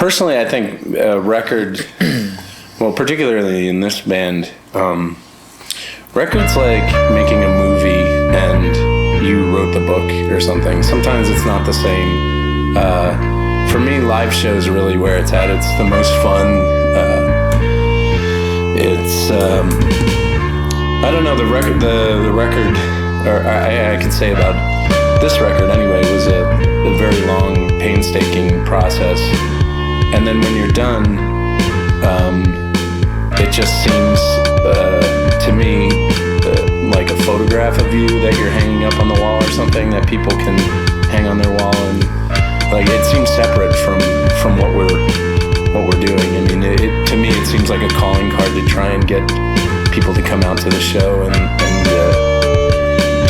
Personally, I think a record, well, particularly in this band, record's like making a movie and you wrote the book or something. Sometimes it's not the same. For me, live shows are really where it's at. It's the most fun. I don't know, the record, or I could say about this record anyway, was a very long, painstaking process. And then when you're done, it just seems to me like a photograph of you that you're hanging up on the wall or something that people can hang on their wall, and like it seems separate from what we're doing. I mean, to me it seems like a calling card to try and get people to come out to the show and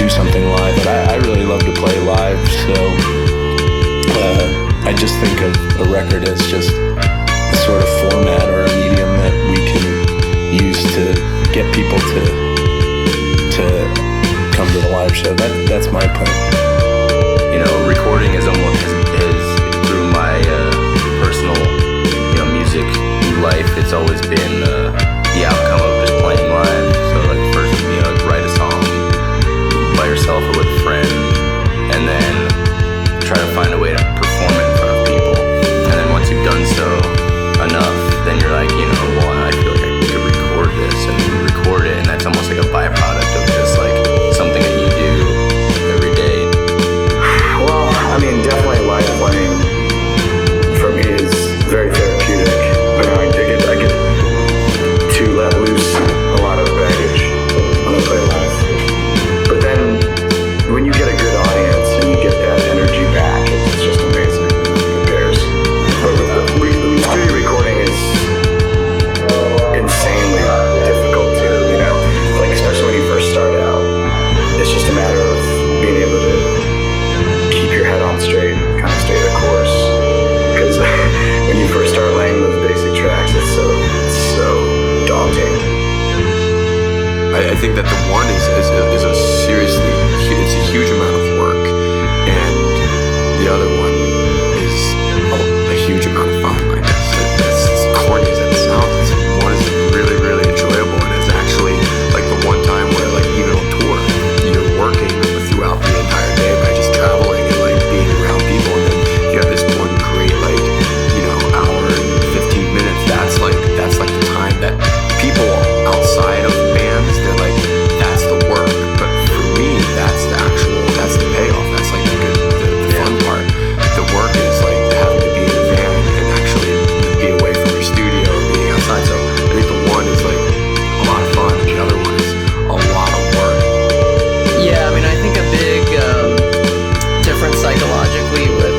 do something live. But I really love to play live, so I just think of a record as just a sort of format or a medium that we can use to get people to come to the live show. That's my point. You know, recording is through my personal, music life. It's always been the outcome of just playing live. So like first, write a song by yourself or with a friend, and then try to find a way to perform it in front of people. And then once you've done so enough, then you're like, well, I feel like I could record this, and then you record it, and that's almost like a byproduct of just like something that you do every day. Well, I mean, definitely live playing for me is very therapeutic. I get to let loose a lot of baggage when I play live. But then when you get a good audience and you get that energy back, it's just amazing. It pairs. Studio recording is insanely difficult too, like especially when you first start out. It's just a matter of being able to keep your head on straight and kind of stay the course. Because when you first start laying those basic tracks, it's so daunting. I think that the one is a seriously, it's a huge amount of work, and the other one is a huge amount of fun. Like that's as corny as it sounds. One is really, really enjoyable, and it's actually like the one time where like even on tour, you're working throughout the entire day by just traveling and like being around people, and then you have this one great like hour and 15 minutes. That's like the time that people outside of bands, they're like, that's the work. But for me, that's the payoff. That's like the fun part. The work is like having to be in a van and actually be away from your studio or being outside. So I think the one is like a lot of fun, and the other one is a lot of work. Yeah, I mean, I think a big difference psychologically with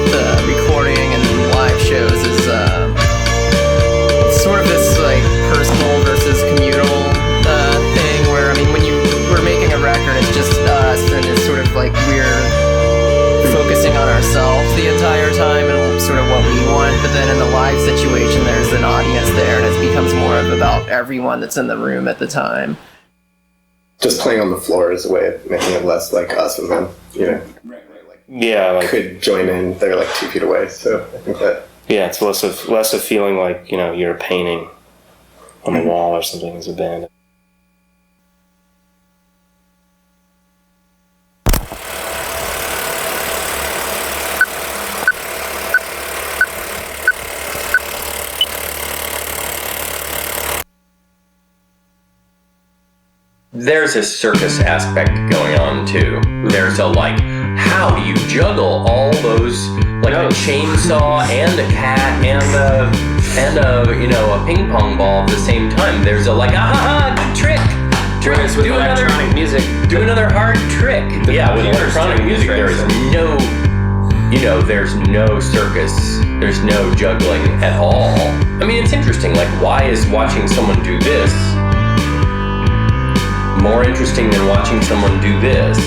recording and live shows is sort of this like personal versus communal thing, where I mean, when we're making a record, it's just us, and it's sort of like we're focusing on ourselves the entire time and sort of what we want. But then in the live situation, there's an audience there, and it becomes more of about everyone that's in the room at the time. Just playing on the floor is a way of making it less like us and them, could join in. They're like 2 feet away, so I think that. Yeah, it's less of feeling like, you're painting on the wall or something as a band. There's a circus aspect going on too. There's a how do you juggle all those, like a chainsaw and a cat and a ping pong ball at the same time. There's a trick. With electronic music. Do another hard trick. Yeah, with electronic music, there's no circus. There's no juggling at all. I mean, it's interesting. Like, why is watching someone do this more interesting than watching someone do this?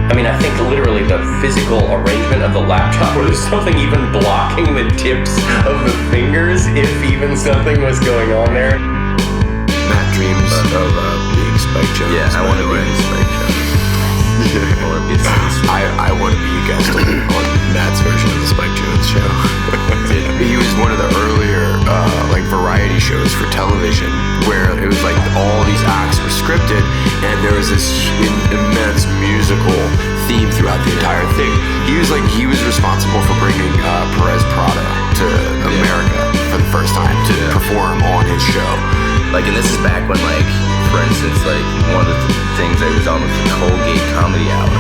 I mean, I think literally the physical arrangement of the laptop, or there's something even blocking the tips of the fingers, if even something was going on there. Matt dreams of being Spike Jones. Yeah, I want to be Spike Jones. I want to be a guest on Matt's version of the Spike Jones show. He was one of the early scripted, and there was this immense musical theme throughout the entire thing. He was responsible for bringing Perez Prada to America for the first time to perform on his show. Like, and this is back when, like, for instance, like, one of the things I was on with the Colgate Comedy Hour.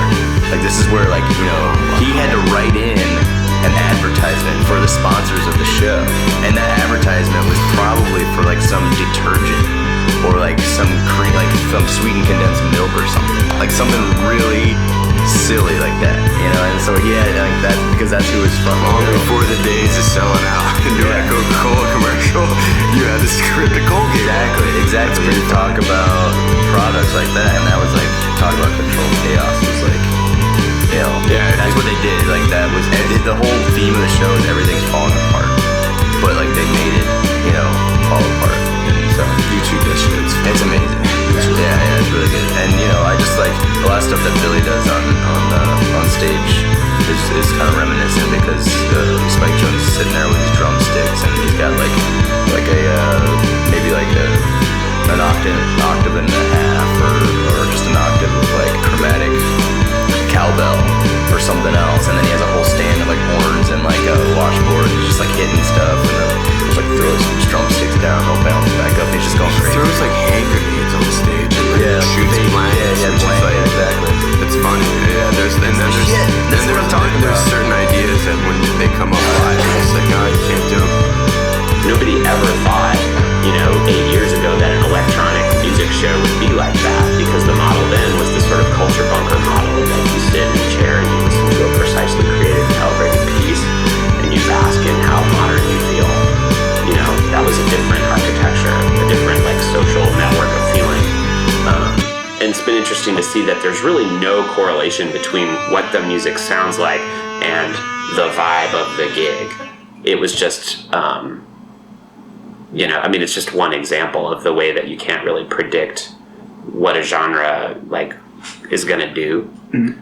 Like, this is where, like, you know, he had to write in an advertisement for the sponsors of the show, and that advertisement was probably for, like, some detergent or, like, some sweetened condensed milk or something, like something really silly like that, you know. And so he had, like, that, because that's who was from. Long before the days of selling out and doing a Coca-Cola commercial, you had to script a Colgate. Exactly. You talk about products like that, and that was like, talk about controlled chaos. It was like, you know, that's what they did. Like, that was the whole theme of the show is everything's falling apart, but like they made it, you know, fall apart. And so YouTube that shit. it's amazing. Yeah, it's really good. And you know, I just like a lot of stuff that Billy does on stage is kind of reminiscent, because Spike Jones is sitting there with his drumsticks, and he's got like a maybe like an octave and a half, or just an octave of like chromatic cowbell or something else, and then he has a whole stand of like horns and like a washboard, and he's just like hitting stuff, and then he'll like throw his drumsticks down, he'll bounce back up, he's just going crazy. He throws like hand grenades on the stage and like shoots blanks. Exactly. It's funny. Yeah, there's certain ideas that when they come up live, it's just like, oh, you can't do them. Nobody ever thought, 8 years ago that an electronic music show would be like that, because the model then was this sort of culture bunker model. Like, you sit in a chair and you listen to a precisely created, calibrated piece, and you bask in how modern you feel. That was a different architecture, a different like social network of feeling. And it's been interesting to see that there's really no correlation between what the music sounds like and the vibe of the gig. It was just, it's just one example of the way that you can't really predict what a genre like is gonna do. Mm-hmm.